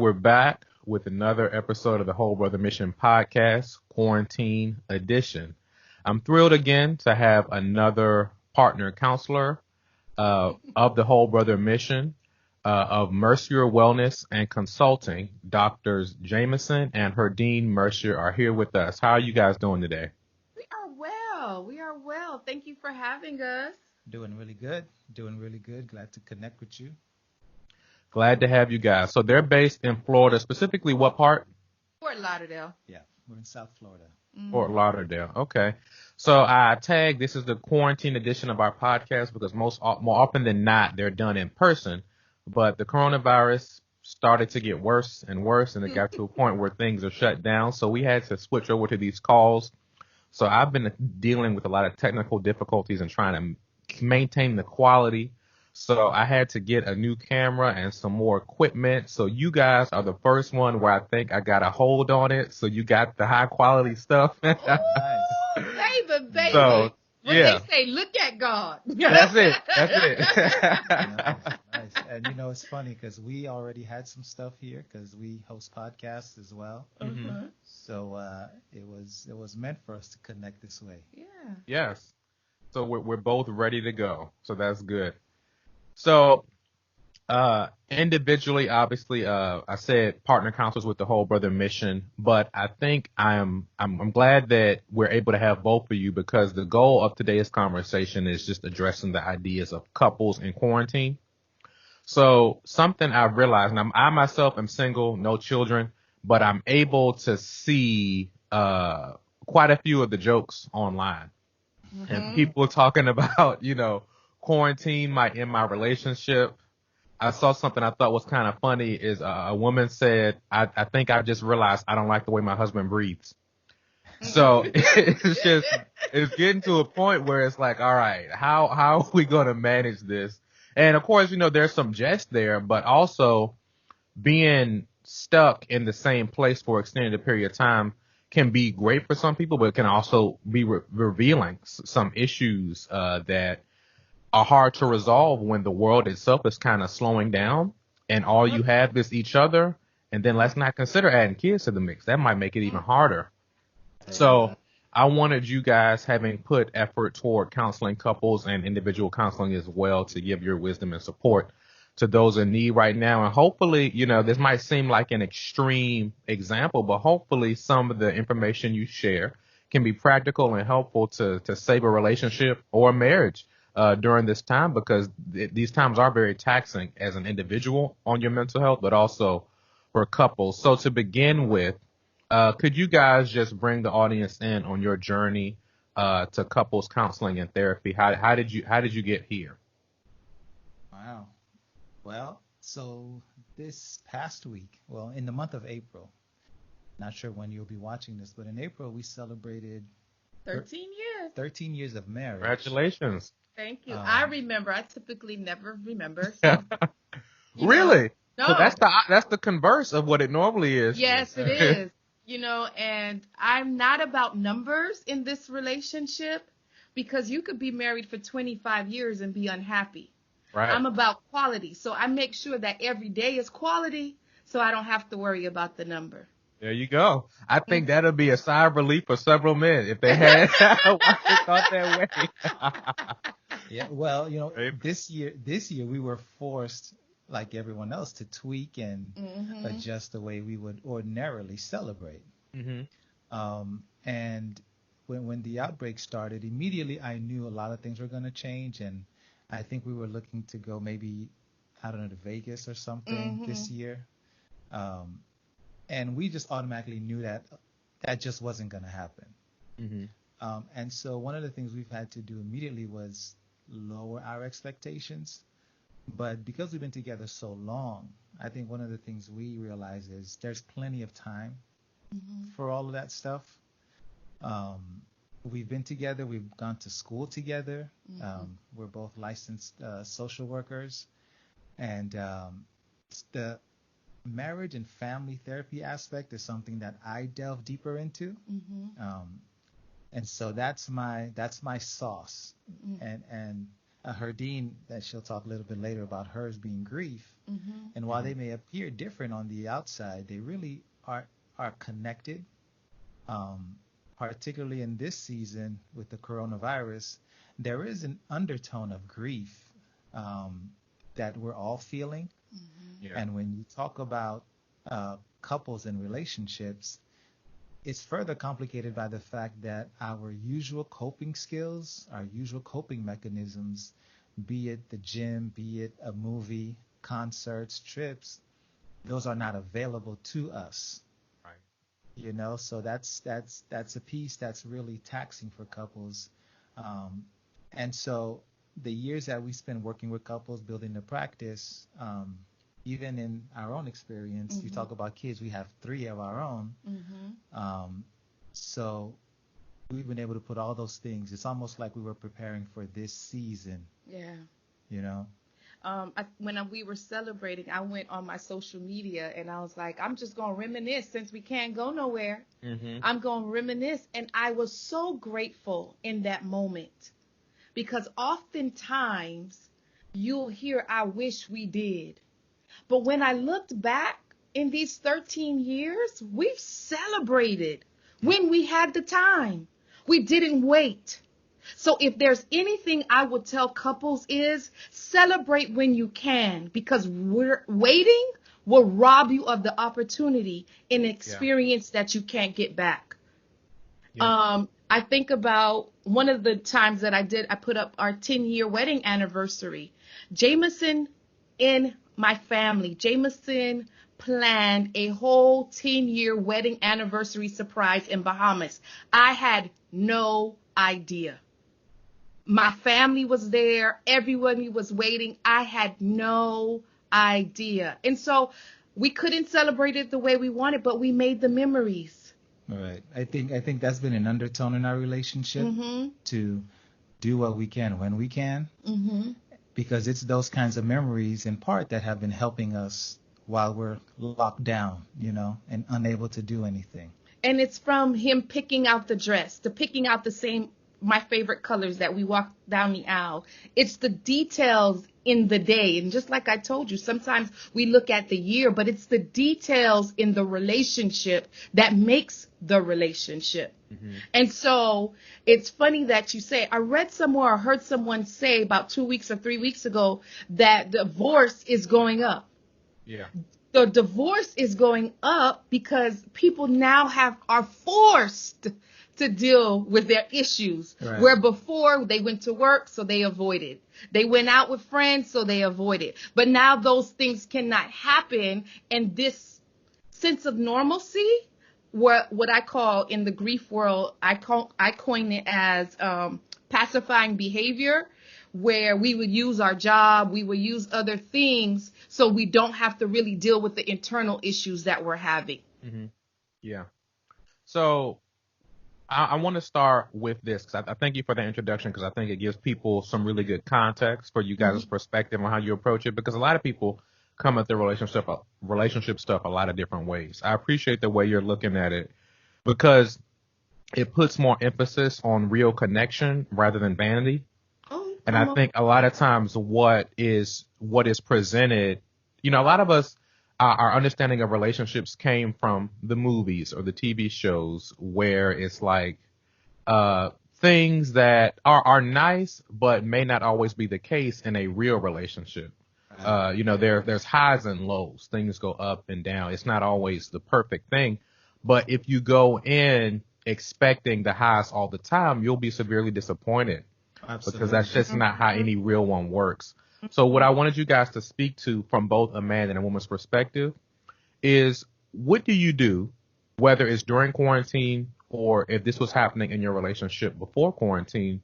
we're back with another episode of the Whole Brother Mission podcast, Quarantine Edition. I'm thrilled again to have another partner counselor of the Whole Brother Mission of Mercier Wellness and Consulting. Doctors Jameson and Herdyne Mercier are here with us. How are you guys doing today? We are well. We are well. Thank you for having us. Doing really good. Glad to connect with you. Glad to have you guys. So they're based in Florida, specifically what part? Fort Lauderdale. Yeah, we're in South Florida. Fort Lauderdale. Okay. So I tag this is the quarantine edition of our podcast because more often than not they're done in person, but the coronavirus started to get worse and worse, and it got to a point where things are shut down. So we had to switch over to these calls. So I've been dealing with a lot of technical difficulties and trying to maintain the quality. So I had to get a new camera and some more equipment. So you guys are the first one where I think I got a hold on it. So you got the high quality stuff. Ooh, baby. So, what yeah. they say, look at God. That's it. Nice. And it's funny because we already had some stuff here because we host podcasts as well. Mm-hmm. So it was meant for us to connect this way. Yeah. Yes. So we're both ready to go. So that's good. So, individually, obviously, I said partner counselors with the Whole Brother Mission, but I think I'm glad that we're able to have both of you because the goal of today's conversation is just addressing the ideas of couples in quarantine. So something I've realized, and I myself am single, no children, but I'm able to see, quite a few of the jokes online and people talking about, quarantine might end my relationship. I saw something I thought was kind of funny is a woman said, I think I just realized I don't like the way my husband breathes. So it's getting to a point where it's like, all right, how are we going to manage this? And of course, there's some jest there, but also being stuck in the same place for an extended period of time can be great for some people, but it can also be revealing some issues that are hard to resolve when the world itself is kind of slowing down and all you have is each other. And then let's not consider adding kids to the mix. That might make it even harder. So I wanted you guys, having put effort toward counseling couples and individual counseling as well, to give your wisdom and support to those in need right now. And hopefully, this might seem like an extreme example, but hopefully some of the information you share can be practical and helpful to save a relationship or a marriage during this time, because these times are very taxing as an individual on your mental health, but also for couples. So to begin with, could you guys just bring the audience in on your journey to couples counseling and therapy? How did you get here? Wow. Well, so this past week, in the month of April, not sure when you'll be watching this, but in April we celebrated 13 years. 13 years of marriage. Congratulations. Thank you. I remember. I typically never remember. So, Really? No. So that's the converse of what it normally is. Yes, it is. And I'm not about numbers in this relationship, because you could be married for 25 years and be unhappy. Right. I'm about quality. So I make sure that every day is quality, so I don't have to worry about the number. There you go. I think that'll be a sigh of relief for several men if they had thought that way. Yeah, well, this year we were forced, like everyone else, to tweak and adjust the way we would ordinarily celebrate. And when the outbreak started, immediately I knew a lot of things were going to change, and I think we were looking to go maybe, I don't know, to Vegas or something this year. And we just automatically knew that just wasn't going to happen. And so one of the things we've had to do immediately was lower our expectations. But because we've been together so long, I think one of the things we realize is there's plenty of time for all of that stuff. We've been together. We've gone to school together. We're both licensed social workers. And the marriage and family therapy aspect is something that I delve deeper into. And so that's my sauce. And Herdyne, that she'll talk a little bit later about hers being grief. Mm-hmm. And while they may appear different on the outside, they really are connected. Particularly in this season with the coronavirus, there is an undertone of grief that we're all feeling. Mm-hmm. Yeah. And when you talk about couples and relationships, it's further complicated by the fact that our usual coping skills, our usual coping mechanisms, be it the gym, be it a movie, concerts, trips, those are not available to us. Right. You know, so that's a piece that's really taxing for couples. And so the years that we spend working with couples, building the practice, even in our own experience, Mm-hmm. you talk about kids, we have 3 of our own. Mm-hmm. So we've been able to put all those things. It's almost like we were preparing for this season, Yeah. you know? When we were celebrating, I went on my social media and I was like, I'm just going to reminisce since we can't go nowhere. Mm-hmm. I'm going to reminisce. And I was so grateful in that moment because oftentimes you'll hear, I wish we did. But when I looked back in these 13 years, we've celebrated when we had the time. We didn't wait. So if there's anything I would tell couples is celebrate when you can, because waiting will rob you of the opportunity and experience that you can't get back. Yeah. I think about one of the times that I put up our 10-year wedding anniversary. Jameson in my family, Jameson planned a whole 10-year wedding anniversary surprise in Bahamas. I had no idea. My family was there. Everyone was waiting. I had no idea. And so we couldn't celebrate it the way we wanted, but we made the memories. All right. I think that's been an undertone in our relationship, Mm-hmm. to do what we can when we can, Mm-hmm. because it's those kinds of memories in part that have been helping us while we're locked down, you know, and unable to do anything. And it's from him picking out the dress, to picking out my favorite colors that we walk down the aisle. It's the details in the day. And just like I told you, sometimes we look at the year, but it's the details in the relationship that makes the relationship. Mm-hmm. And so it's funny that you say, I read somewhere or heard someone say about 2 weeks or 3 weeks ago that divorce is going up. Yeah. The divorce is going up because people now are forced to deal with their issues. Right. Where before they went to work, so they avoided. They went out with friends, so they avoided. But now those things cannot happen. And this sense of normalcy, what I call in the grief world, I coin it as pacifying behavior, where we would use our job, we would use other things, so we don't have to really deal with the internal issues that we're having. Mm-hmm. Yeah. So I want to start with this because I thank you for the introduction, because I think it gives people some really good context for you guys' perspective on how you approach it, because a lot of people come at the relationship stuff a lot of different ways. I appreciate the way you're looking at it because it puts more emphasis on real connection rather than vanity. And I think a lot of times what is presented, you know, a lot of us, our understanding of relationships came from the movies or the TV shows where it's like things that are nice but may not always be the case in a real relationship. You know, there's highs and lows. Things go up and down. It's not always the perfect thing. But if you go in expecting the highs all the time, you'll be severely disappointed. Absolutely. Because that's just not how any real one works. So what I wanted you guys to speak to from both a man and a woman's perspective is, what do you do, whether it's during quarantine or if this was happening in your relationship before quarantine,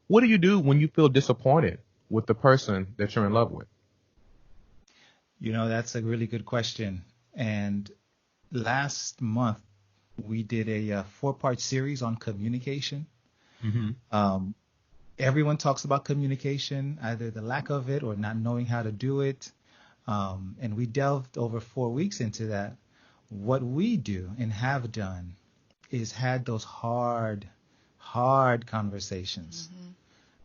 what do you do when you feel disappointed with the person that you're in love with? You know, that's a really good question. And last month, we did a 4-part series on communication. Mm-hmm. Everyone talks about communication, either the lack of it or not knowing how to do it. And we delved over 4 weeks into that. What we do and have done is had those hard conversations.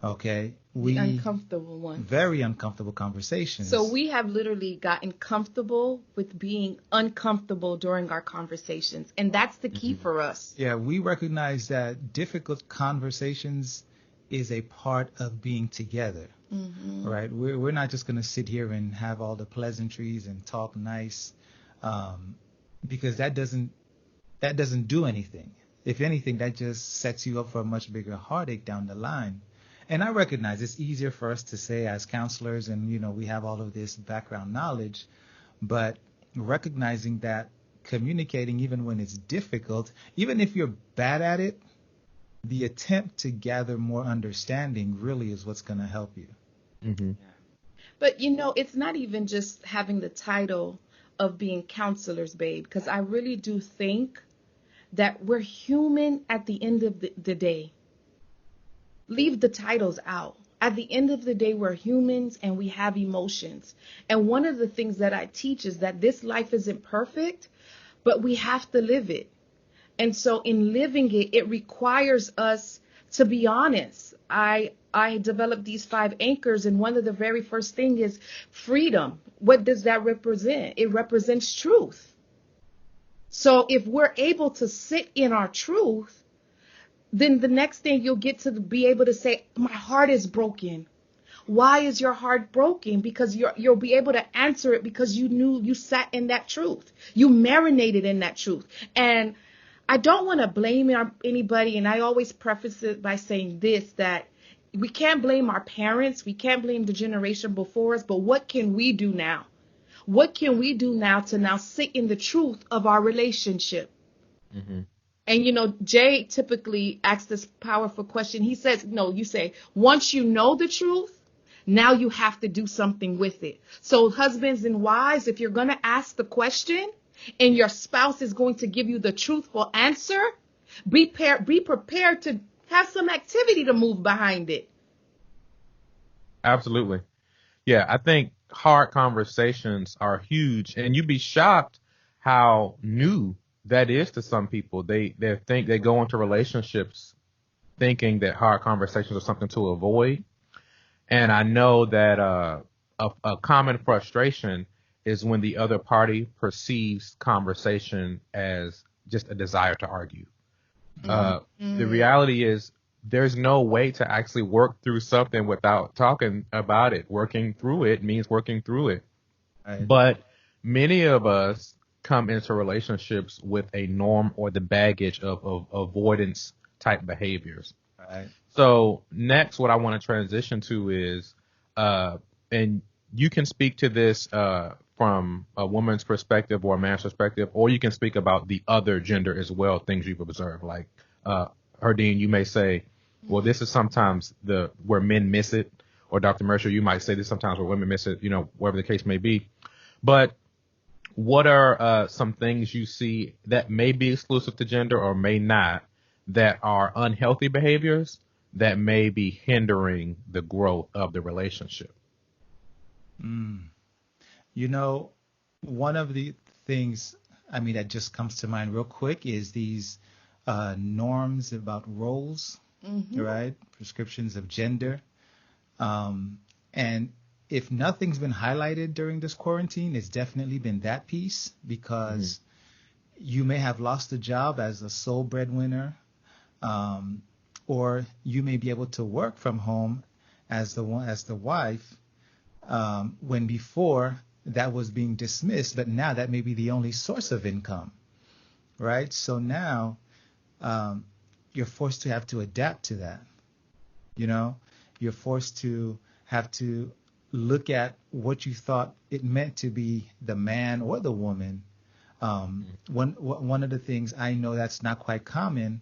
Okay. The uncomfortable one. Very uncomfortable conversations. So we have literally gotten comfortable with being uncomfortable during our conversations. And that's the key for us. Yeah, we recognize that difficult conversations is a part of being together. Right? We're not just going to sit here and have all the pleasantries and talk nice, because that doesn't do anything. If anything, that just sets you up for a much bigger heartache down the line. And I recognize it's easier for us to say as counselors, and we have all of this background knowledge, but recognizing that communicating, even when it's difficult, even if you're bad at it, the attempt to gather more understanding really is what's going to help you. But it's not even just having the title of being counselors, babe, because I really do think that we're human at the end of the day. Leave the titles out. At the end of the day, we're humans and we have emotions. And one of the things that I teach is that this life isn't perfect, but we have to live it. And so in living it, it requires us to be honest. I developed these 5 anchors, and one of the very first thing is freedom. What does that represent? It represents truth. So if we're able to sit in our truth, then the next thing you'll get to be able to say, my heart is broken. Why is your heart broken? Because you'll be able to answer it because you knew you sat in that truth. You marinated in that truth. And I don't want to blame anybody. And I always preface it by saying this, that we can't blame our parents. We can't blame the generation before us. But what can we do now? What can we do now to now sit in the truth of our relationship? And, Jay typically asks this powerful question. He says, no, you say, once you know the truth, now you have to do something with it. So husbands and wives, if you're going to ask the question and your spouse is going to give you the truthful answer, be prepared to have some activity to move behind it. Absolutely. Yeah, I think hard conversations are huge, and you'd be shocked how new that is to some people. They think they go into relationships thinking that hard conversations are something to avoid. And I know that a common frustration is when the other party perceives conversation as just a desire to argue. The reality is there's no way to actually work through something without talking about it. Working through it means working through it. Right. But many of us come into relationships with a norm or the baggage of avoidance type behaviors. Right. So next, what I want to transition to is, and you can speak to this from a woman's perspective or a man's perspective, or you can speak about the other gender as well, things you've observed. Like Herdyne, you may say, well, this is sometimes where men miss it, or Dr. Mercier, you might say this sometimes where women miss it, whatever the case may be. But what are some things you see that may be exclusive to gender or may not, that are unhealthy behaviors that may be hindering the growth of the relationship? One of the things, that just comes to mind real quick is these norms about roles, right? Prescriptions of gender. And if nothing's been highlighted during this quarantine, it's definitely been that piece, because you may have lost a job as a sole breadwinner, or you may be able to work from home as the wife, when before that was being dismissed, but now that may be the only source of income, right? So now you're forced to have to adapt to that. You're forced to have to look at what you thought it meant to be the man or the woman. One of the things I know that's not quite common,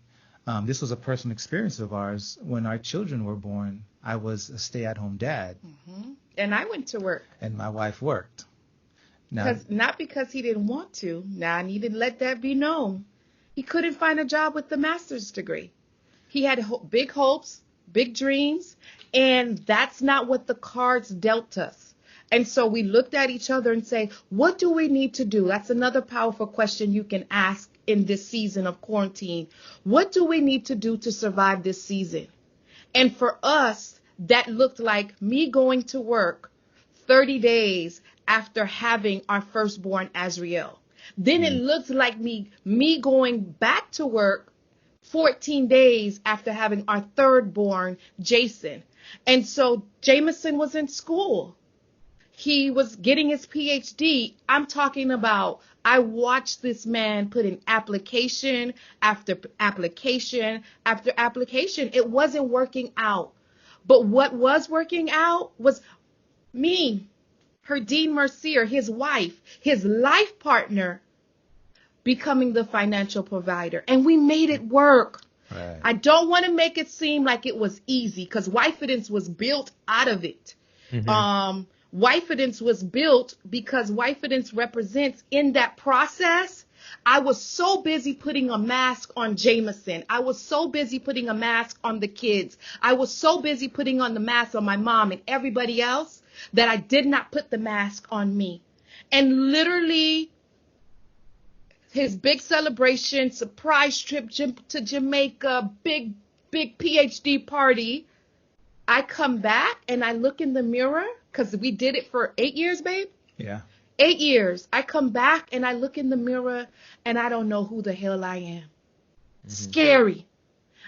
this was a personal experience of ours. When our children were born, I was a stay-at-home dad. And I went to work. And my wife worked. Not because he didn't want to. Now, I need to let that be known. He couldn't find a job with the master's degree. He had big hopes, big dreams, and that's not what the cards dealt us. And so we looked at each other and say, what do we need to do? That's another powerful question you can ask in this season of quarantine. What do we need to do to survive this season? And for us, that looked like me going to work 30 days after having our firstborn, Azriel. Then it looked like me going back to work 14 days after having our third born, Jason. And so Jameson was in school. He was getting his PhD. I'm talking about, I watched this man put in application after application after application. It wasn't working out. But what was working out was me, Herdyne Mercier, his wife, his life partner, becoming the financial provider. And we made it work. Right. I don't want to make it seem like it was easy, because Wifeidence was built out of it. Mm-hmm. Wifeidence was built because Wifeidence represents, in that process, I was so busy putting a mask on Jameson. I was so busy putting a mask on the kids. I was so busy putting on the mask on my mom and everybody else that I did not put the mask on me. And literally, his big celebration, surprise trip to Jamaica, big PhD party. I come back and I look in the mirror, because we did it for 8 years, babe. Yeah. 8 years. I come back and I look in the mirror and I don't know who the hell I am. Mm-hmm. Scary.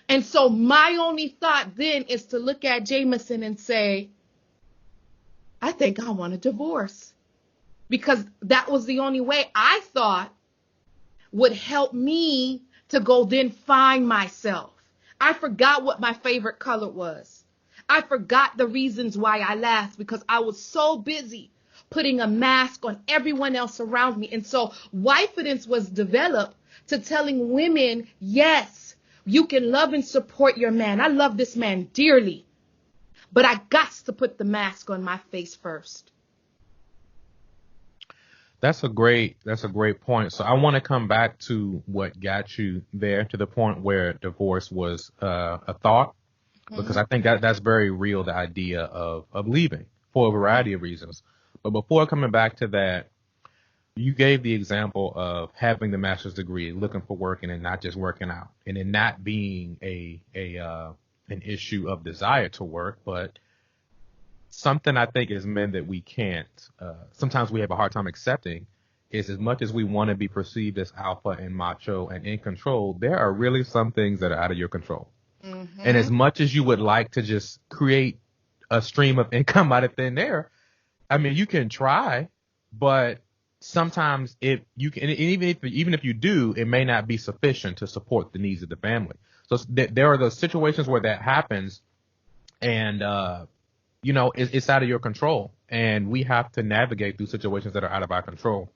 And so my only thought then is to look at Jameson and say, I think I want a divorce. Because that was the only way I thought would help me to go then find myself. I forgot what my favorite color was. I forgot the reasons why I laughed, because I was so busy putting a mask on everyone else around me. And so Wifeidence was developed to telling women, yes, you can love and support your man. I love this man dearly, but I got to put the mask on my face first. That's a great point. So I want to come back to what got you there, to the point where divorce was a thought, because I think that's very real, the idea of leaving for a variety of reasons. But before coming back to that, you gave the example of having the master's degree, looking for work, and it not just working out, and it not being an issue of desire to work, but something I think as men that we can't, sometimes we have a hard time accepting, is as much as we want to be perceived as alpha and macho and in control, there are really some things that are out of your control. Mm-hmm. And as much as you would like to just create a stream of income out of thin air, I mean, you can try, but sometimes even if you do, it may not be sufficient to support the needs of the family. So there are those situations where that happens, and it's out of your control, and we have to navigate through situations that are out of our control.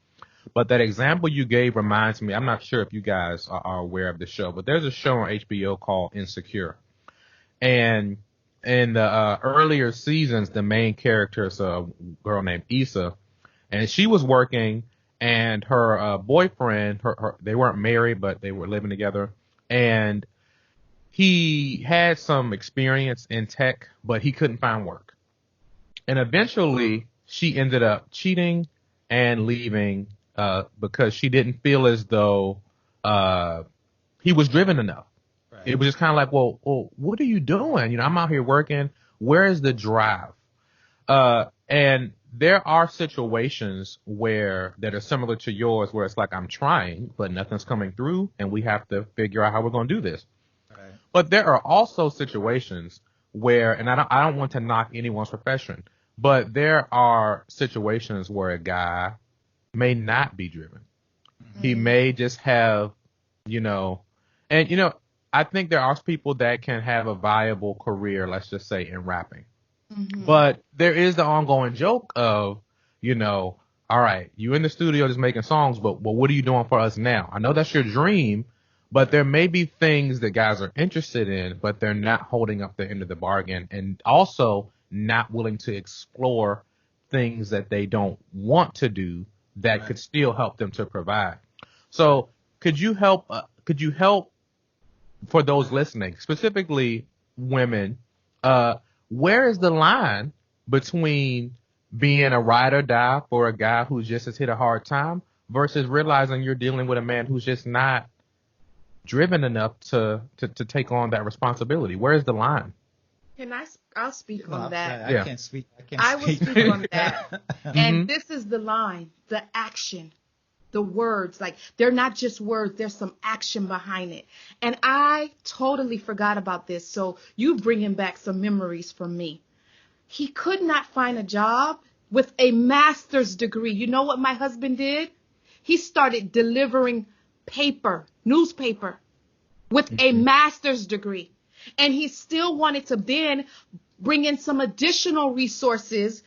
But that example you gave reminds me, I'm not sure if you guys are aware of the show, but there's a show on HBO called Insecure. And in the earlier seasons, the main character is a girl named Issa, and she was working, and her boyfriend, they weren't married, but they were living together, and he had some experience in tech, but he couldn't find work. And eventually she ended up cheating and leaving because she didn't feel as though he was driven enough. Right. It was just kind of like, well, what are you doing? I'm out here working. Where is the drive? And there are situations that are similar to yours, where it's like, I'm trying, but nothing's coming through, and we have to figure out how we're going to do this. Right. But there are also situations where, and I don't want to knock anyone's profession, but there are situations where a guy may not be driven. Mm-hmm. He may just have, I think there are people that can have a viable career, let's just say, in rapping. Mm-hmm. But there is the ongoing joke of, all right, you in the studio just making songs, but what are you doing for us now? I know that's your dream, but there may be things that guys are interested in, but they're not holding up the end of the bargain, and also not willing to explore things that they don't want to do that could still help them to provide. So could you help for those listening, specifically women, where is the line between being a ride or die for a guy who just has hit a hard time versus realizing you're dealing with a man who's just not driven enough to take on that responsibility? Where is the line? I'll speak on I'm that. sorry, I can't speak. I will speak on that. And this is the line, the action, the words. Like, they're not just words, there's some action behind it. And I totally forgot about this. So you bringing back some memories for me. He could not find a job with a master's degree. You know what my husband did? He started delivering newspaper, with a master's degree. And he still wanted to then bring in some additional resources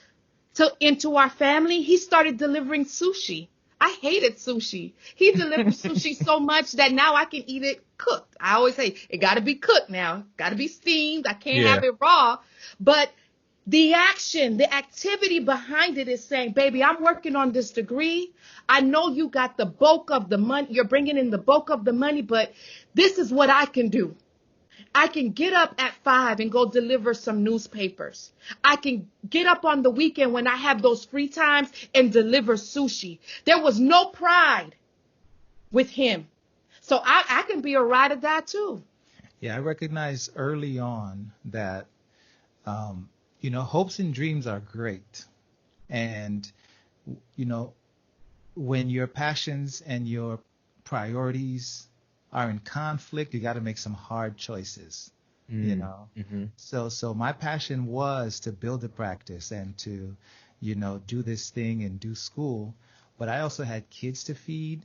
into our family. He started delivering sushi. I hated sushi. He delivered sushi so much that now I can eat it cooked. I always say it got to be cooked now. Got to be steamed. I can't have it raw. But the action, the activity behind it is saying, baby, I'm working on this degree. I know you got the bulk of the money. You're bringing in the bulk of the money, but this is what I can do. I can get up at 5 and go deliver some newspapers. I can get up on the weekend when I have those free times and deliver sushi. There was no pride with him. So I can be a ride or die too. Yeah, I recognized early on that, hopes and dreams are great. And, when your passions and your priorities are in conflict, you got to make some hard choices, So my passion was to build a practice and to, do this thing and do school. But I also had kids to feed.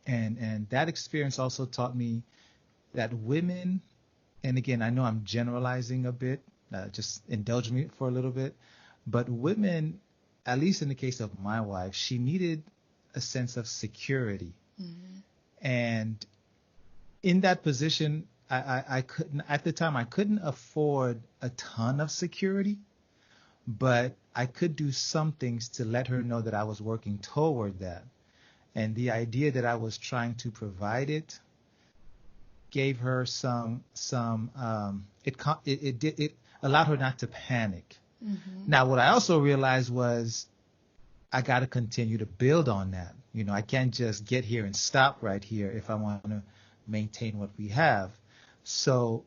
And that experience also taught me that women, and again, I know I'm generalizing a bit, just indulge me for a little bit, but women, at least in the case of my wife, she needed a sense of security. And in that position, I couldn't, at the time, I couldn't afford a ton of security, but I could do some things to let her know that I was working toward that. And the idea that I was trying to provide it gave her it allowed her not to panic. Now, what I also realized was I got to continue to build on that. I can't just get here and stop right here if I want to maintain what we have. So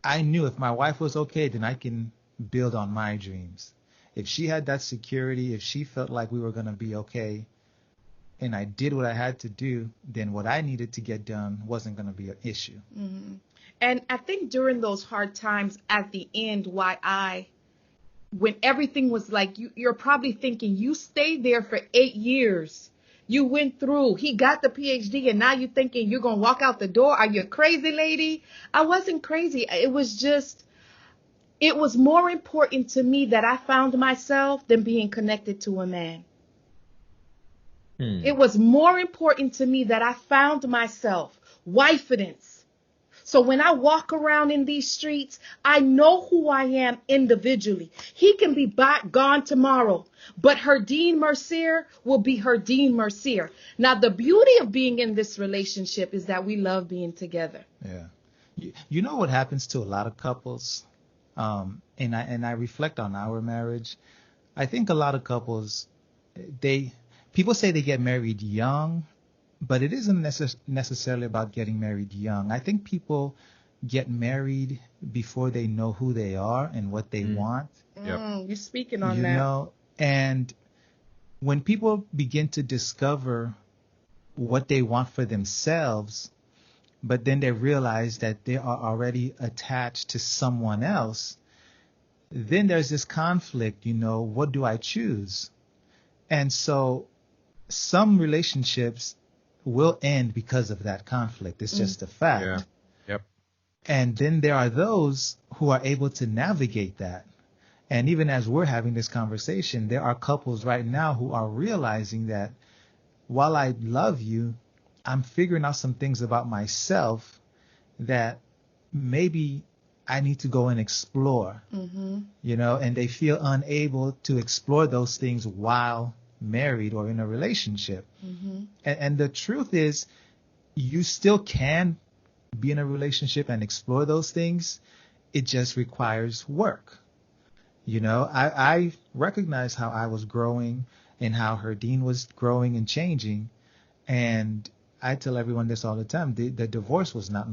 I knew if my wife was okay, then I can build on my dreams. If she had that security, if she felt like we were going to be okay, and I did what I had to do, then what I needed to get done wasn't going to be an issue. And I think during those hard times at the end, when everything was like, you're probably thinking you stayed there for 8 years. You went through, he got the PhD, and now you're thinking you're going to walk out the door. Are you a crazy lady? I wasn't crazy. It was more important to me that I found myself than being connected to a man. It was more important to me that I found myself, wifeidence. So when I walk around in these streets, I know who I am individually. He can be gone tomorrow, but Herdyne Mercier will be Herdyne Mercier. Now, the beauty of being in this relationship is that we love being together. Yeah. You know what happens to a lot of couples? And I reflect on our marriage. I think a lot of couples, people say they get married young, but it isn't necessarily about getting married young. I think people get married before they know who they are and what they want. You're speaking on that. And when people begin to discover what they want for themselves, but then they realize that they are already attached to someone else, then there's this conflict, what do I choose? And so some relationships will end because of that conflict. It's just a fact. Yeah. Yep. And then there are those who are able to navigate that. And even as we're having this conversation, there are couples right now who are realizing that while I love you, I'm figuring out some things about myself that maybe I need to go and explore, and they feel unable to explore those things while married or in a relationship. And the truth is, you still can be in a relationship and explore those things. It just requires work. I recognize how I was growing and how Herdyne was growing and changing. And I tell everyone this all the time. The divorce was not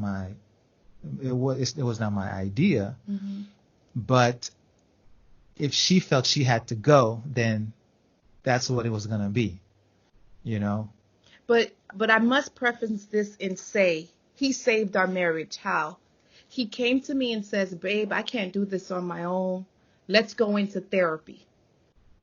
it was not my idea. But if she felt she had to go, then that's what it was going to be, you know? But I must preface this and say, he saved our marriage. How? He came to me and says, babe, I can't do this on my own. Let's go into therapy.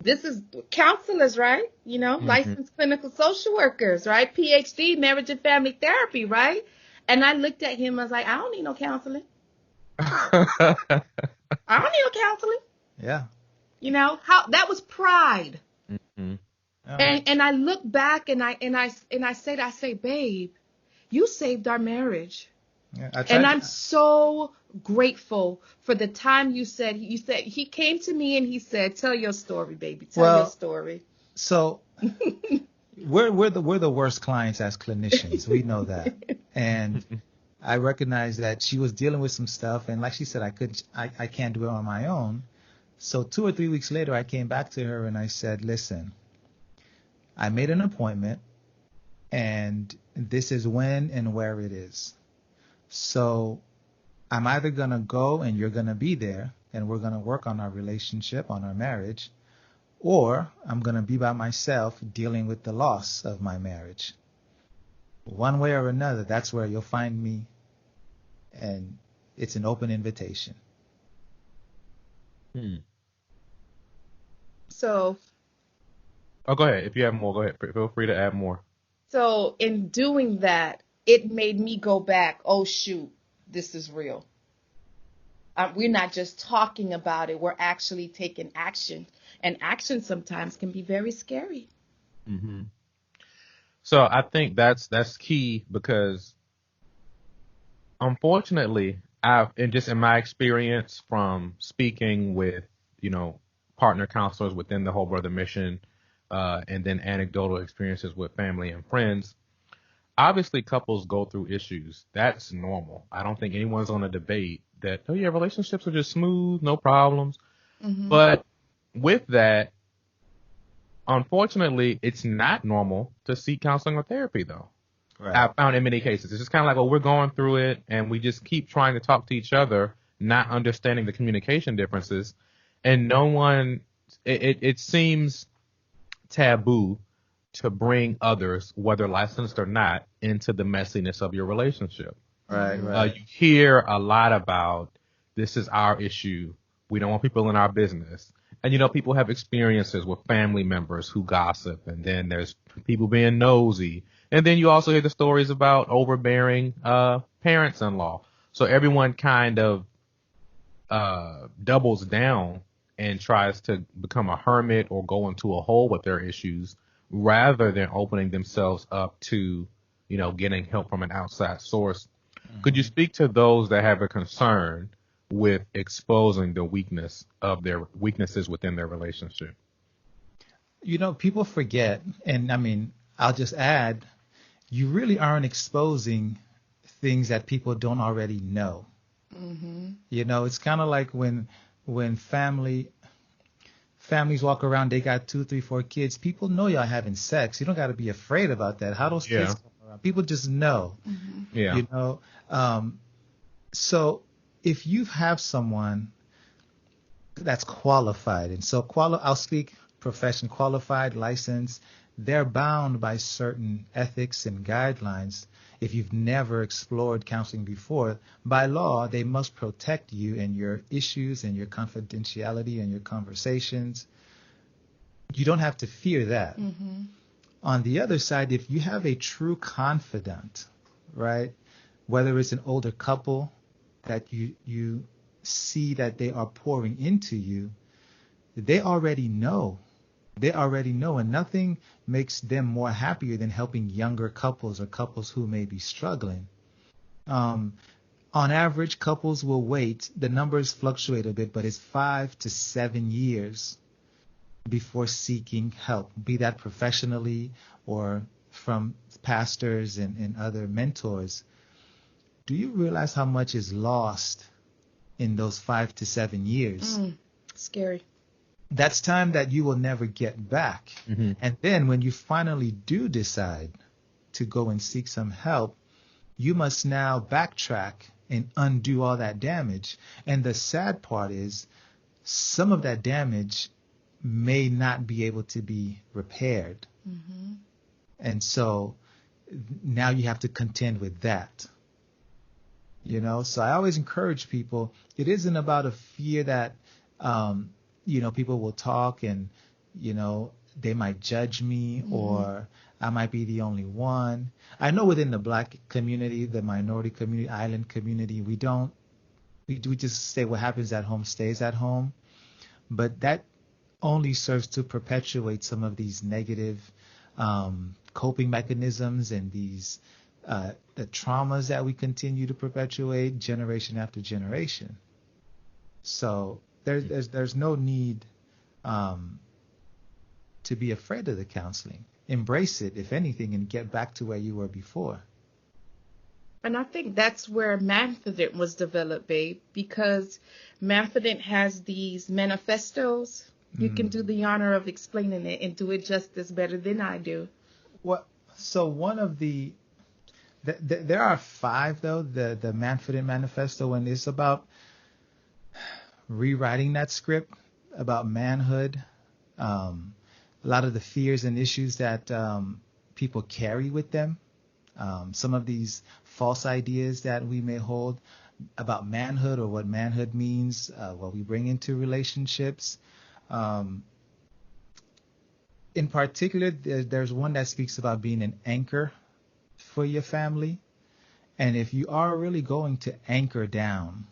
This is counselors, right? You know, licensed clinical social workers, right? PhD, marriage and family therapy, right? And I looked at him, I was like, I don't need no counseling. I don't need no counseling. Yeah. You know, how that was pride. Mm-hmm. And I look back and I say, babe, you saved our marriage. Yeah, and I'm so grateful for the time you said he came to me and he said, tell your story, baby. Tell your story. So we're the worst clients as clinicians. We know that. And I recognize that she was dealing with some stuff, and like she said, I can't do it on my own. So 2 or 3 weeks later, I came back to her and I said, listen, I made an appointment, and this is when and where it is. So I'm either going to go and you're going to be there and we're going to work on our relationship, on our marriage, or I'm going to be by myself dealing with the loss of my marriage. One way or another, that's where you'll find me, and it's an open invitation. So. Oh, go ahead. If you have more, go ahead. Feel free to add more. So in doing that, it made me go back. Oh, shoot, this is real. We're not just talking about it. We're actually taking action. And action sometimes can be very scary. Mm-hmm. So I think that's key, because unfortunately, in my experience from speaking with, partner counselors within the Whole Brother Mission, and then anecdotal experiences with family and friends, obviously couples go through issues. That's normal. I don't think anyone's on a debate that, oh yeah, relationships are just smooth, no problems. Mm-hmm. But with that, unfortunately, it's not normal to seek counseling or therapy, though. Right. I've found in many cases, it's just kind of like, well, we're going through it, and we just keep trying to talk to each other, not understanding the communication differences, and no one. It seems taboo to bring others, whether licensed or not, into the messiness of your relationship. Right. You hear a lot about, this is our issue. We don't want people in our business. And, people have experiences with family members who gossip, and then there's people being nosy. And then you also hear the stories about overbearing parents-in-law. So everyone kind of doubles down and tries to become a hermit or go into a hole with their issues, rather than opening themselves up to, getting help from an outside source. Mm-hmm. Could you speak to those that have a concern with exposing the weaknesses within their relationship? People forget, and I mean, I'll just add, you really aren't exposing things that people don't already know. Mm-hmm. It's kind of like when families walk around, they got 2, 3, 4 kids. People know y'all having sex. You don't got to be afraid about that. How those kids come around? People just know. Mm-hmm. Yeah. So if you have someone that's qualified, and so I'll speak profession, qualified, licensed, they're bound by certain ethics and guidelines. If you've never explored counseling before, by law, they must protect you and your issues and your confidentiality and your conversations. You don't have to fear that. Mm-hmm. On the other side, if you have a true confidant, right, whether it's an older couple that you see that they are pouring into you, they already know. They already know, and nothing makes them more happier than helping younger couples or couples who may be struggling. On average, couples will wait. The numbers fluctuate a bit, but it's 5 to 7 years before seeking help, be that professionally or from pastors and other mentors. Do you realize how much is lost in those 5 to 7 years? Scary. That's time that you will never get back. Mm-hmm. And then when you finally do decide to go and seek some help, you must now backtrack and undo all that damage. And the sad part is some of that damage may not be able to be repaired. Mm-hmm. And so now you have to contend with that. So I always encourage people, it isn't about a fear that, people will talk and, they might judge me, mm-hmm. or I might be the only one. I know within the Black community, the minority community, island community, we just say what happens at home stays at home. But that only serves to perpetuate some of these negative coping mechanisms and these the traumas that we continue to perpetuate generation after generation. So there's no need to be afraid of the counseling. Embrace it, if anything, and get back to where you were before. And I think that's where Manfredent was developed, babe, because Manfredent has these manifestos. You can do the honor of explaining it and do it justice better than I do. Well, so one of there are 5 though, the Manfredent Manifesto, and it's about rewriting that script about manhood, a lot of the fears and issues that people carry with them, some of these false ideas that we may hold about manhood or what manhood means, what we bring into relationships. In particular, there's one that speaks about being an anchor for your family. And if you are really going to anchor down,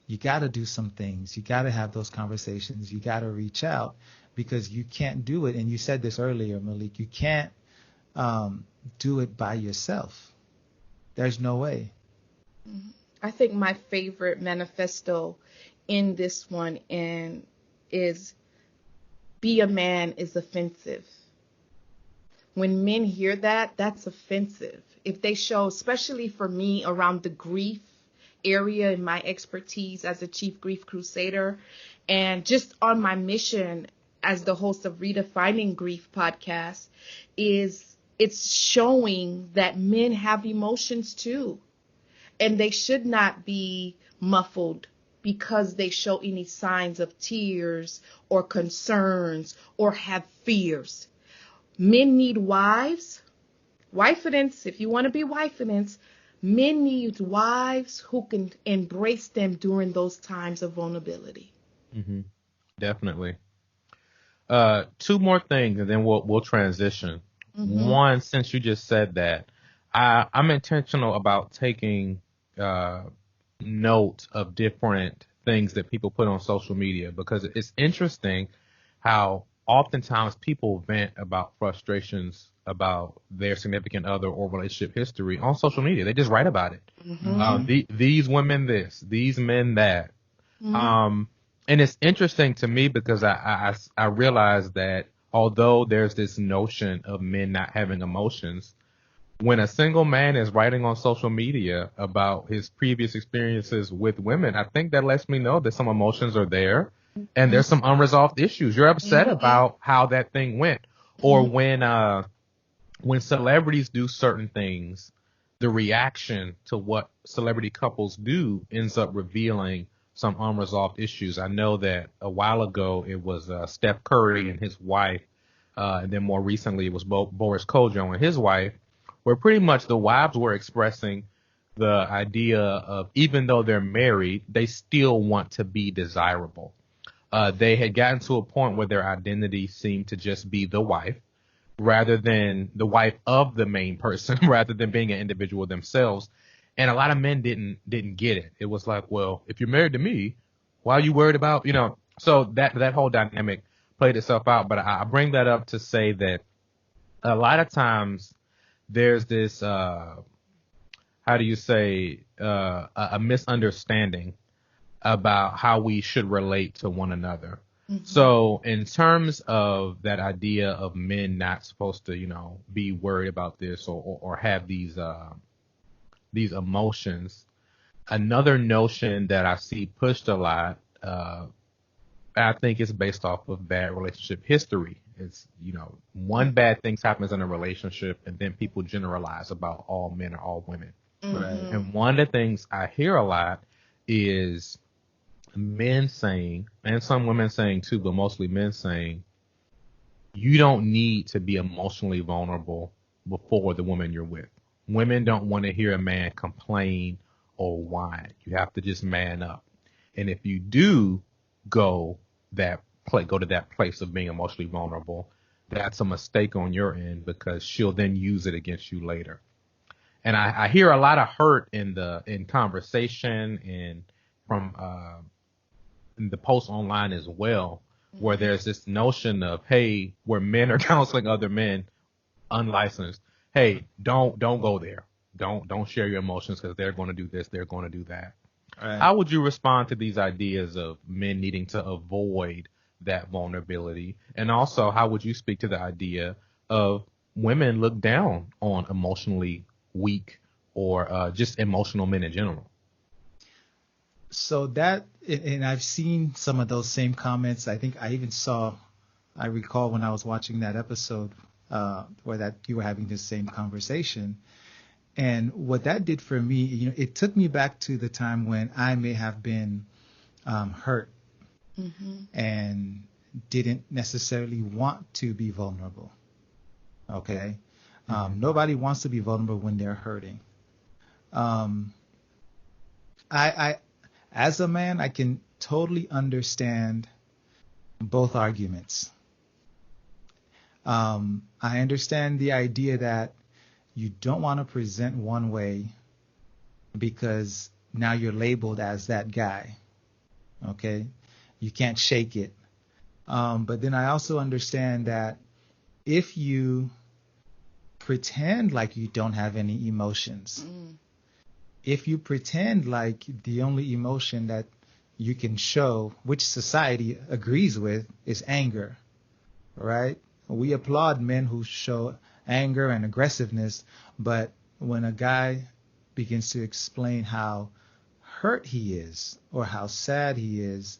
you got to do some things. You got to have those conversations. You got to reach out, because you can't do it. And you said this earlier, Maliek, you can't do it by yourself. There's no way. I think my favorite manifesto in this one is be a man is offensive. When men hear that, that's offensive. If they show, especially for me around the grief area in my expertise as a chief grief crusader, and just on my mission as the host of Redefining Grief podcast, it's showing that men have emotions too. And they should not be muffled because they show any signs of tears or concerns or have fears. Men need wives. Wifedence, if you want to be wifedence, men need wives who can embrace them during those times of vulnerability. Mm-hmm. Definitely. 2 more things, and then we'll transition. Mm-hmm. One, since you just said that, I'm intentional about taking note of different things that people put on social media, because it's interesting how oftentimes people vent about frustrations about their significant other or relationship history on social media. They just write about it. Mm-hmm. These women this, these men that. Mm-hmm. And it's interesting to me because I realize that although there's this notion of men not having emotions, when a single man is writing on social media about his previous experiences with women, I think that lets me know that some emotions are there and there's some unresolved issues. You're upset about how that thing went. Or when celebrities do certain things, the reaction to what celebrity couples do ends up revealing some unresolved issues. I know that a while ago it was Steph Curry and his wife, and then more recently it was Boris Kodjoe and his wife, where pretty much the wives were expressing the idea of, even though they're married, they still want to be desirable. They had gotten to a point where their identity seemed to just be the wife, rather than the wife of the main person, rather than being an individual themselves. And a lot of men didn't get it. It was like, well, if you're married to me, why are you worried about, so that whole dynamic played itself out. But I bring that up to say that a lot of times there's this, a misunderstanding about how we should relate to one another. Mm-hmm. So in terms of that idea of men not supposed to, be worried about this or have these emotions, another notion that I see pushed a lot, I think it's based off of bad relationship history. It's, one bad thing happens in a relationship and then people generalize about all men or all women. Right. And one of the things I hear a lot is men saying, and some women saying too, but mostly men saying, you don't need to be emotionally vulnerable before the woman you're with. Women don't want to hear a man complain or whine. You have to just man up. And if you do go to that place of being emotionally vulnerable, that's a mistake on your end, because she'll then use it against you later. And I hear a lot of hurt in conversation and from in the post online as well, where there's this notion of, hey, where men are counseling other men unlicensed, hey, don't go there. Don't share your emotions, because they're going to do this, they're going to do that. Right. How would you respond to these ideas of men needing to avoid that vulnerability? And also, how would you speak to the idea of women look down on emotionally weak or just emotional men in general? So that, and I've seen some of those same comments. I think I recall when I was watching that episode where that you were having this same conversation. And what that did for me, it took me back to the time when I may have been hurt and didn't necessarily want to be vulnerable. Okay. Nobody wants to be vulnerable when they're hurting. I as a man, I can totally understand both arguments. I understand the idea that you don't want to present one way because now you're labeled as that guy. Okay? You can't shake it. But then I also understand that if you pretend like you don't have any emotions, if you pretend like the only emotion that you can show, which society agrees with, is anger, right? We applaud men who show anger and aggressiveness, but when a guy begins to explain how hurt he is or how sad he is,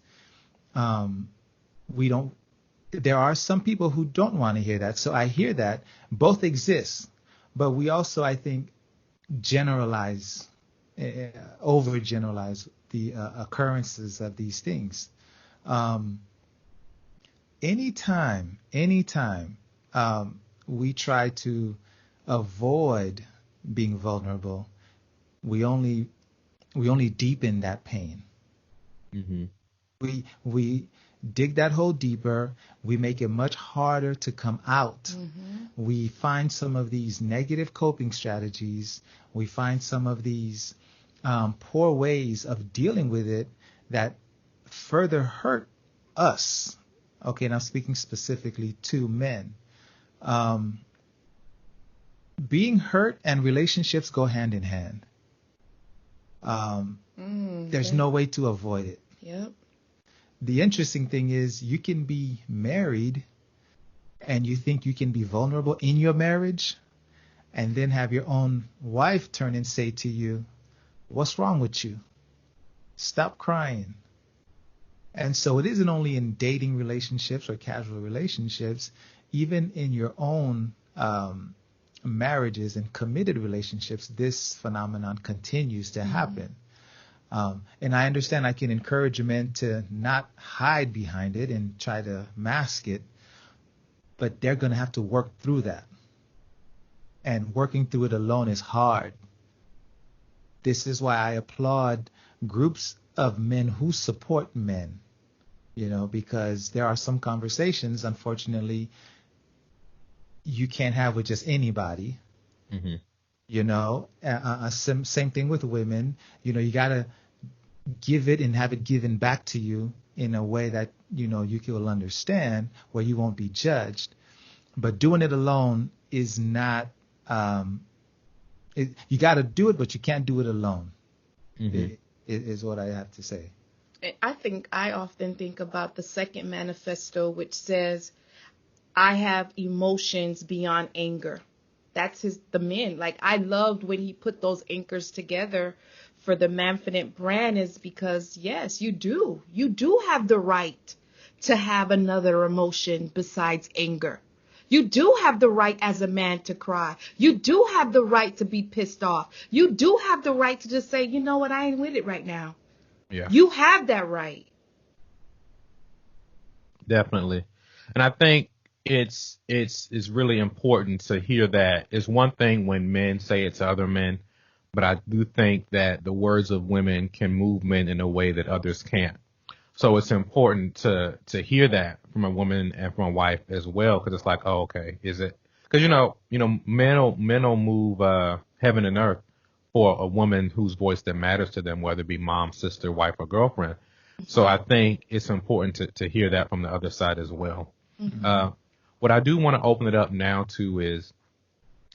there are some people who don't want to hear that. So I hear that. Both exist, but we also, I think, overgeneralize the occurrences of these things. Anytime we try to avoid being vulnerable, we only deepen that pain. Mm-hmm. We dig that hole deeper. We make it much harder to come out. Mm-hmm. We find some of these negative coping strategies. We find some of these poor ways of dealing with it that further hurt us. Okay, now speaking specifically to men. Being hurt and relationships go hand in hand. There's no way to avoid it. Yep. The interesting thing is you can be married and you think you can be vulnerable in your marriage, and then have your own wife turn and say to you, "What's wrong with you? Stop crying." And so it isn't only in dating relationships or casual relationships, even in your own marriages and committed relationships, this phenomenon continues to happen. And I understand I can encourage men to not hide behind it and try to mask it, but they're going to have to work through that. And working through it alone is hard. This is why I applaud groups of men who support men, because there are some conversations, unfortunately, you can't have with just anybody. Mm-hmm. Same thing with women. You got to give it and have it given back to you in a way that, you will understand, where you won't be judged. But doing it alone is not, you got to do it, but you can't do it alone. Mm-hmm. Is what I have to say. I often think about the second manifesto, which says, I have emotions beyond anger. That's the men. Like, I loved when he put those anchors together for the Manfinite brand, is because, yes, you do. You do have the right to have another emotion besides anger. You do have the right as a man to cry. You do have the right to be pissed off. You do have the right to just say, you know what, I ain't with it right now. Yeah. You have that right. Definitely. And I think it's really important to hear that. It's one thing when men say it to other men, but I do think that the words of women can move men in a way that others can't. So it's important to hear that from a woman and from a wife as well, because it's like, oh, okay, is it? Because men will move heaven and earth for a woman whose voice that matters to them, whether it be mom, sister, wife, or girlfriend. So I think it's important to hear that from the other side as well. Mm-hmm. What I do want to open it up now to is,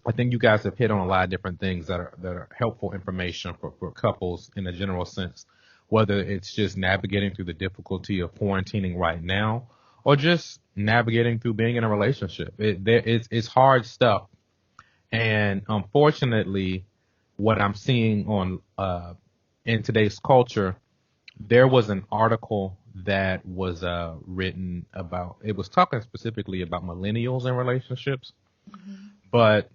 I think you guys have hit on a lot of different things that are helpful information for couples in a general sense, whether it's just navigating through the difficulty of quarantining right now or just navigating through being in a relationship. It's hard stuff. And unfortunately, what I'm seeing on in today's culture, there was an article that was written about, it was talking specifically about millennials and relationships, mm-hmm. but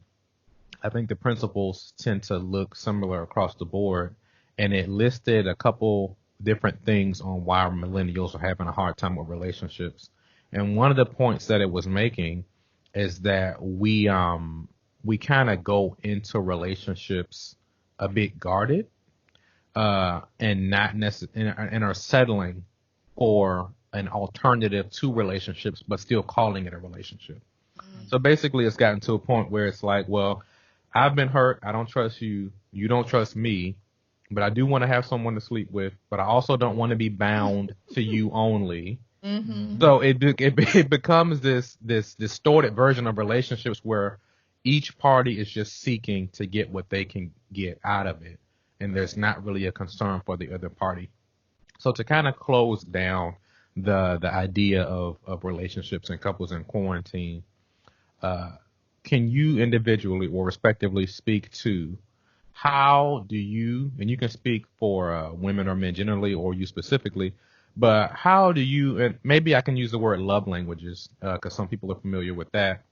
I think the principles tend to look similar across the board, and it listed a couple different things on why millennials are having a hard time with relationships. And one of the points that it was making is that we kind of go into relationships a bit guarded, and not necessarily, and are settling for an alternative to relationships, but still calling it a relationship. Mm-hmm. So basically it's gotten to a point where it's like, well, I've been hurt. I don't trust you. You don't trust me, but I do want to have someone to sleep with, but I also don't want to be bound to you only. Mm-hmm. So it becomes this distorted version of relationships where each party is just seeking to get what they can get out of it, and there's not really a concern for the other party. So to kind of close down the idea of relationships and couples in quarantine, can you individually or respectively speak to how do you, and you can speak for women or men generally or you specifically, but how do you, and maybe I can use the word love languages because some people are familiar with that,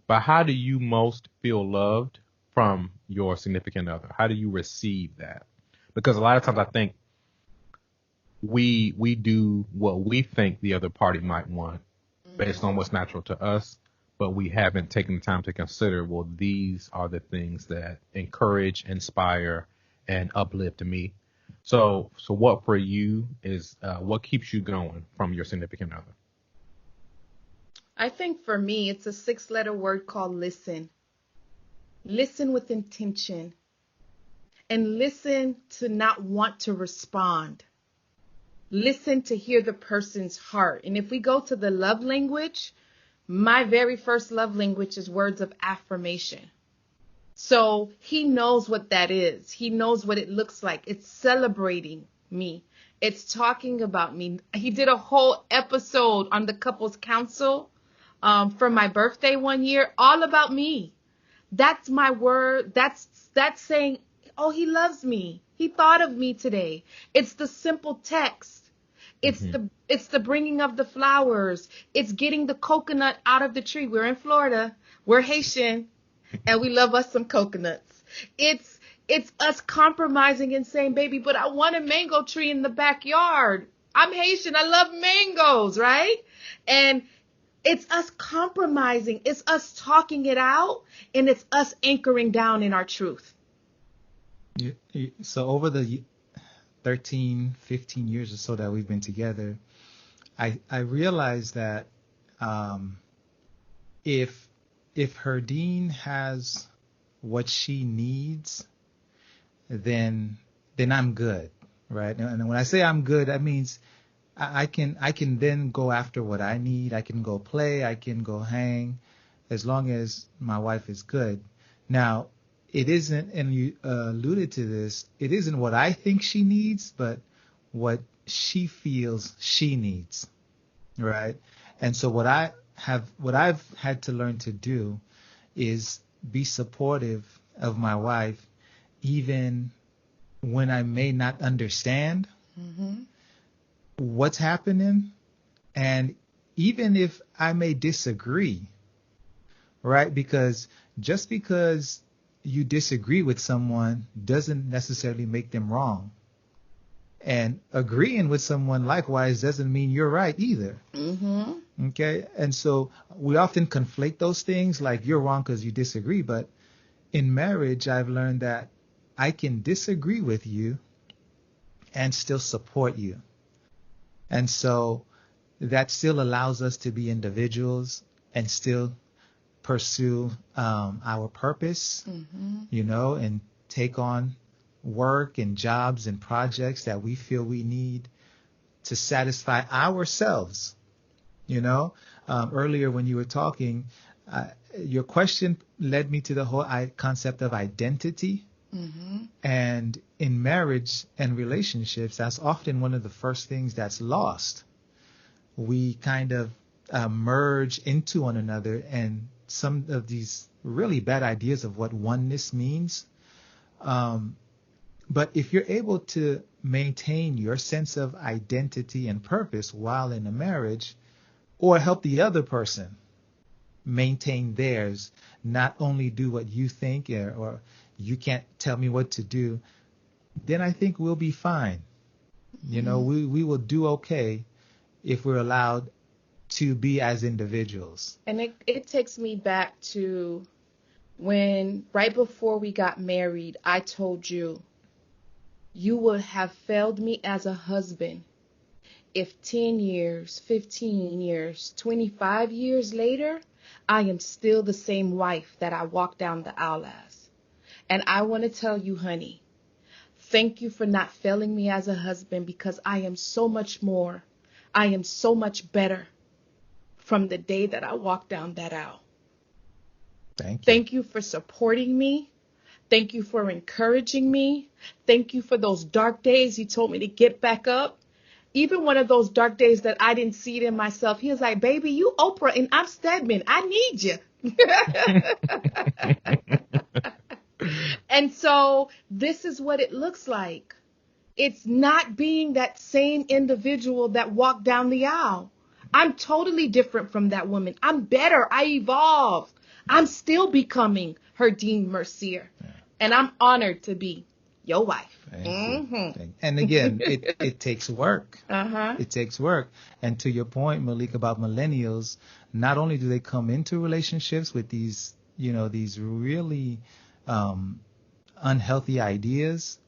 but how do you most feel loved from your significant other? How do you receive that? Because a lot of times I think we do what we think the other party might want based on what's natural to us, but we haven't taken the time to consider, well, these are the things that encourage, inspire, and uplift me. So what for you is, what keeps you going from your significant other? I think for me, it's a 6-letter word called listen. Listen with intention. And listen to not want to respond. Listen to hear the person's heart. And if we go to the love language, my very first love language is words of affirmation. So he knows what that is. He knows what it looks like. It's celebrating me. It's talking about me. He did a whole episode on the couples council for my birthday one year, all about me. That's my word. That's saying, oh, he loves me. He thought of me today. It's the simple text. It's the bringing of the flowers. It's getting the coconut out of the tree. We're in Florida. We're Haitian, and we love us some coconuts. It's us compromising and saying, baby, but I want a mango tree in the backyard. I'm Haitian. I love mangoes, right? And it's us compromising. It's us talking it out, and it's us anchoring down in our truth. So over the 13, 15 years or so that we've been together, I realized that if Herdyne has what she needs, then I'm good, right? And when I say I'm good, that means I can then go after what I need. I can go play. I can go hang, as long as my wife is good. Now, it isn't, and you alluded to this, it isn't what I think she needs, but what she feels she needs, right? And so what I've had to learn to do is be supportive of my wife, even when I may not understand what's happening, and even if I may disagree right? Because just because you disagree with someone doesn't necessarily make them wrong. And agreeing with someone likewise doesn't mean you're right either. Mm-hmm. Okay. And so we often conflate those things, like you're wrong because you disagree. But in marriage, I've learned that I can disagree with you and still support you. And so that still allows us to be individuals and still pursue our purpose, and take on work and jobs and projects that we feel we need to satisfy ourselves. Earlier when you were talking, your question led me to the whole concept of identity. And in marriage and relationships, that's often one of the first things that's lost. We kind of merge into one another, and some of these really bad ideas of what oneness means. But if you're able to maintain your sense of identity and purpose while in a marriage, or help the other person maintain theirs, not only do what you think or you can't tell me what to do, then I think we'll be fine. We will do okay if we're allowed to be as individuals. And it takes me back to when, right before we got married, I told you, you would have failed me as a husband if 10 years, 15 years, 25 years later, I am still the same wife that I walked down the aisle as. And I want to tell you, honey, thank you for not failing me as a husband, because I am so much more. I am so much better from the day that I walked down that aisle. Thank you. Thank you for supporting me. Thank you for encouraging me. Thank you for those dark days you told me to get back up. Even one of those dark days that I didn't see it in myself, he was like, baby, you Oprah and I'm Stedman. I need you. And so this is what it looks like. It's not being that same individual that walked down the aisle. I'm totally different from that woman. I'm better. I evolved. I'm still becoming Herdyne Mercier. Yeah. And I'm honored to be your wife. And again, it takes work. It takes work. And to your point, Maliek, about millennials, not only do they come into relationships with these really unhealthy ideas,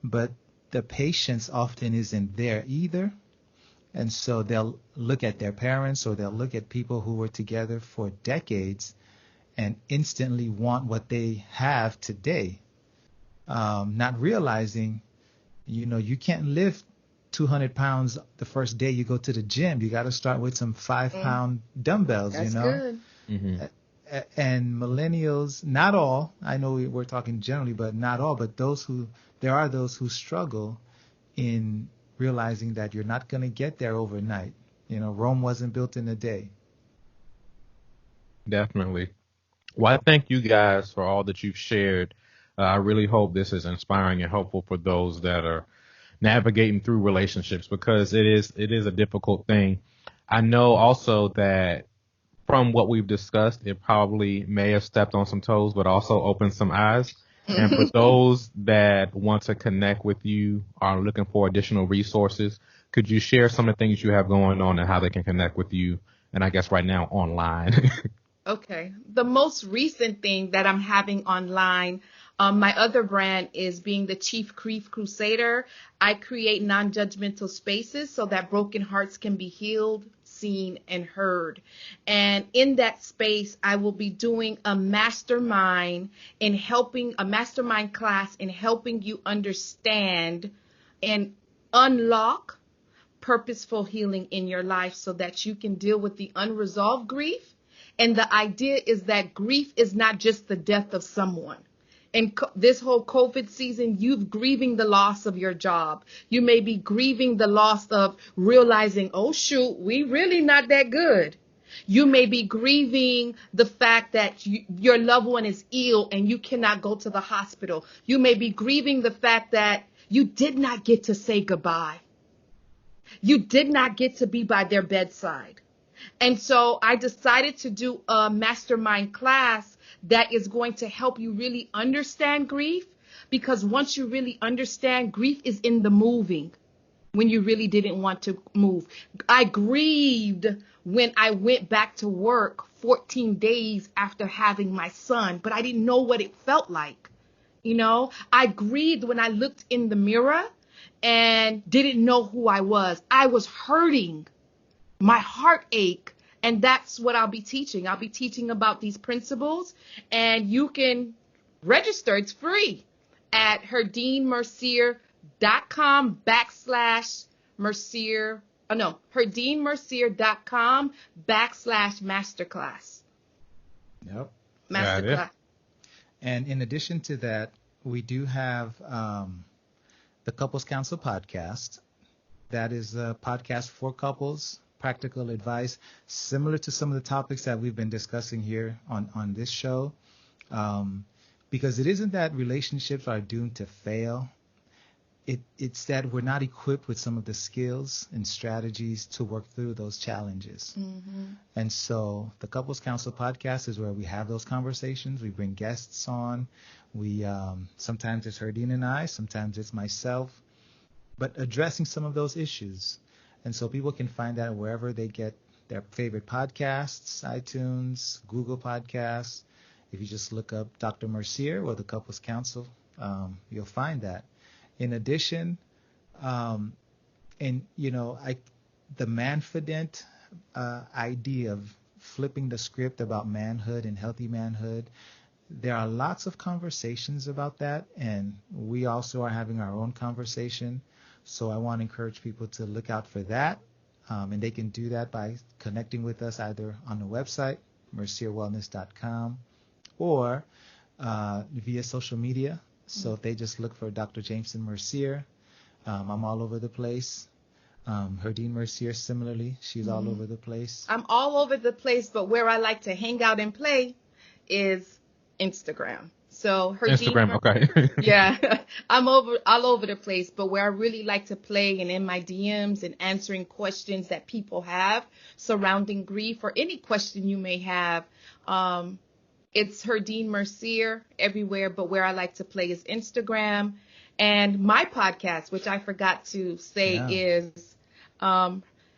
but the patience often isn't there either. And so they'll look at their parents, or they'll look at people who were together for decades and instantly want what they have today. Not realizing, you can't lift 200 pounds the first day you go to the gym. You got to start with some 5-pound dumbbells. That's good. And millennials, not all, I know we're talking generally, but not all, but there are those who struggle in realizing that you're not going to get there overnight. Rome wasn't built in a day. Definitely. Well, I thank you guys for all that you've shared. I really hope this is inspiring and helpful for those that are navigating through relationships, because it is a difficult thing. I know also that from what we've discussed, it probably may have stepped on some toes, but also opened some eyes. And for those that want to connect with you, are looking for additional resources, could you share some of the things you have going on and how they can connect with you? And I guess right now online. Okay. The most recent thing that I'm having online, my other brand is being the Chief Grief Crusader. I create non-judgmental spaces so that broken hearts can be healed, seen, and heard. And in that space, I will be doing a mastermind class in helping you understand and unlock purposeful healing in your life so that you can deal with the unresolved grief. And the idea is that grief is not just the death of someone. In this whole COVID season, you're grieving the loss of your job. You may be grieving the loss of realizing, oh, shoot, we really not that good. You may be grieving the fact that your loved one is ill and you cannot go to the hospital. You may be grieving the fact that you did not get to say goodbye. You did not get to be by their bedside. And so I decided to do a mastermind class that is going to help you really understand grief, because once you really understand, grief is in the moving when you really didn't want to move. I grieved when I went back to work 14 days after having my son, but I didn't know what it felt like. You know, I grieved when I looked in the mirror and didn't know who I was. I was hurting. My heart ached. And that's what I'll be teaching. I'll be teaching about these principles, and you can register. It's free at herdynemercier.com/Mercier. herdynemercier.com/masterclass. Yep. Masterclass. And in addition to that, we do have the Couples Council podcast. That is a podcast for couples, practical advice, similar to some of the topics that we've been discussing here on this show. Because it isn't that relationships are doomed to fail. It's that we're not equipped with some of the skills and strategies to work through those challenges. Mm-hmm. And so the Couples Council podcast is where we have those conversations. We bring guests on. We sometimes it's Herdyne and I, sometimes it's myself, but addressing some of those issues. And so people can find that wherever they get their favorite podcasts, iTunes, Google Podcasts. If you just look up Dr. Mercier or the Couples Council, you'll find that. In addition, the Manfident idea of flipping the script about manhood and healthy manhood, there are lots of conversations about that, and we also are having our own conversation. So I want to encourage people to look out for that, and they can do that by connecting with us either on the website, mercierwellness.com, or via social media. So if they just look for Dr. Jameson Mercier, I'm all over the place. Herdyne Mercier, similarly, she's all over the place. I'm all over the place, but where I like to hang out and play is Instagram. So Herdyne, Instagram, okay. Yeah, I'm all over the place, but where I really like to play and in my DMs and answering questions that people have surrounding grief or any question you may have, it's Herdyne Mercier everywhere, but where I like to play is Instagram. And my podcast, which I forgot to say, is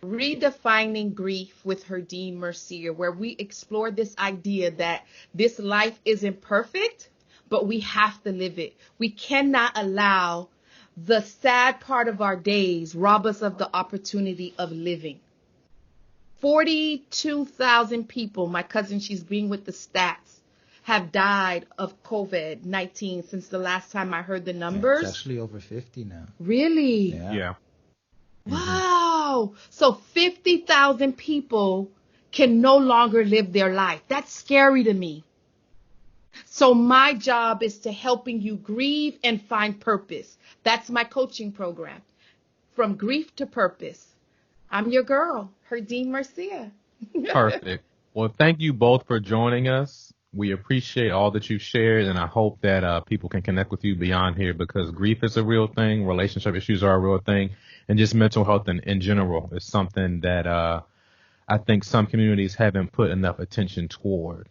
Redefining Grief with Herdyne Mercier, where we explore this idea that this life isn't perfect, but we have to live it. We cannot allow the sad part of our days rob us of the opportunity of living. 42,000 people, my cousin, she's being with the stats, have died of COVID-19 since the last time I heard the numbers. It's actually over 50 now. Really? Yeah. Wow. So 50,000 people can no longer live their life. That's scary to me. So my job is to helping you grieve and find purpose. That's my coaching program. From grief to purpose. I'm your girl, Herdyne Mercier. Perfect. Well, thank you both for joining us. We appreciate all that you've shared, and I hope that people can connect with you beyond here, because grief is a real thing, relationship issues are a real thing, and just mental health in general is something that I think some communities haven't put enough attention toward.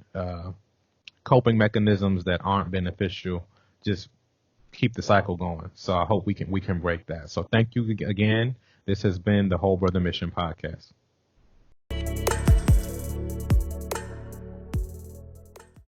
Coping mechanisms that aren't beneficial just keep the cycle going. So I hope we can break that. So thank you again. This has been the Whole Brother Mission podcast.